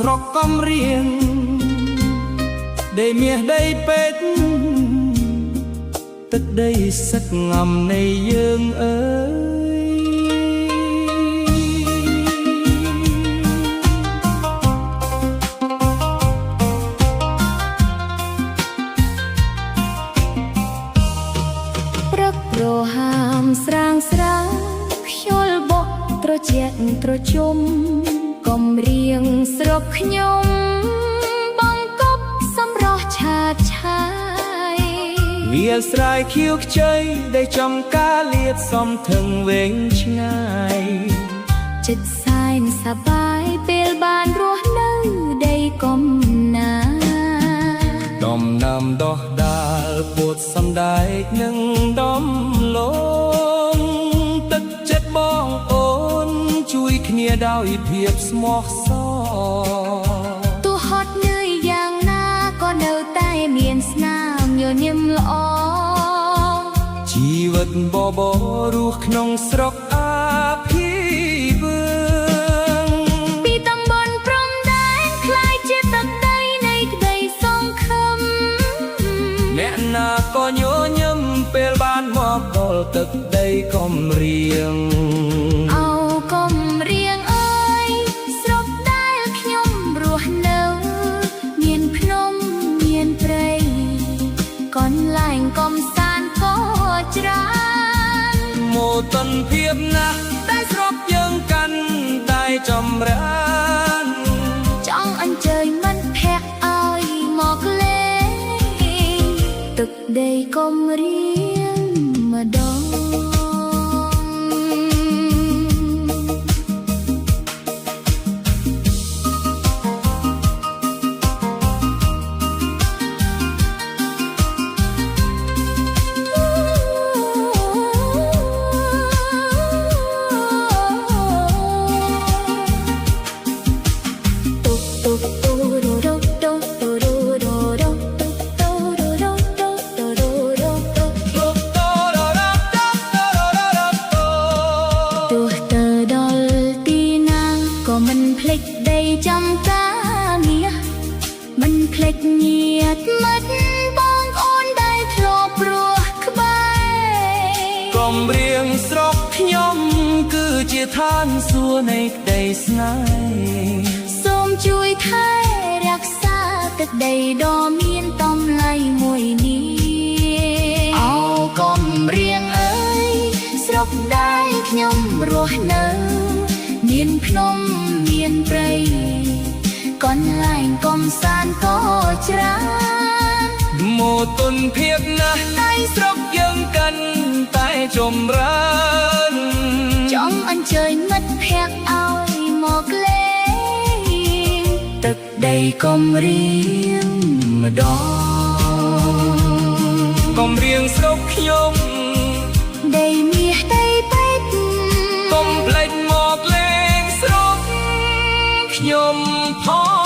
ស្រុកកំរៀងដីមាសដីពេជ្រទឹកដីសឹកងំនៃយើងអើយព្រឹកប្រហាមស្រាងស្រាងខ្យល់បក់ត្រជាក់ត្រជុំកំរៀងស្រុកខ្ញុំបង្កប់សម្រស់ឆាតឆាយវាលស្រែខៀវខ្ចីដែលចំការលៀតសំថឹងវែងឆ្ងាយចិត្តសែនសប្បាយពេលបានរស់នៅដីកំណាដំណាំដោះដាលពួតសំដែកនឹងដំឡងទឹកចិត្តបងអូនជួយគ្នាដោយភាពស្មោះសរទោះហត់នឿយយ៉ាងណាក៏នៅតែមានស្នាមញញឹមល្អជីវិតបបរស់ក្នុងស្រុកអាភីវឿងពីតំបន់ព្រំដែនคล้ายជាទឹកដីនៃក្តីសង្ឃឹមអ្នកណាក៏ញញឹមពេលបានមកដល់ទឹកដីកំរៀងកំរៀងអើយស្រុកដែលខ្ញុំរស់នៅមានភ្នំមានព្រៃកន្លែងកំសាន្តក៏ច្រើនមោទនភាពណាស់តែស្រុកយើងកាន់តែចម្រើនចង់អញ្ជើញមិត្តភក្តិឲ្យមកលេងទឹកដីកំរៀងម្ដងចំការងារមិនភ្លេចញាតិមិត្តបងប្អូនដែលធ្លាប់រស់ក្បែរកំរៀងស្រុកខ្ញុំគឺជាឋានសួគ៌នៃក្តីស្នេហ៍សូមជួយថែរក្សាទឹកដីដ៏មានតម្លៃមួយនេះកំរៀងអើយស្រុកដែលខ្ញុំរស់នៅមានភ្នំមានព្រៃកន្លែងកំសាន្តក៏ច្រើនមោទនភាពណាស់តែស្រុកយើងកាន់តែចម្រើនចង់អញ្ជើញមិត្តភក្តិឲ្យមកលេងទឹកដីកំរៀងម្ដងកំរៀងស្រុកខ្ញុំដីមាសដីពេជ្រកុំភ្លេចមកលេងស្រុកខ្ញុំផង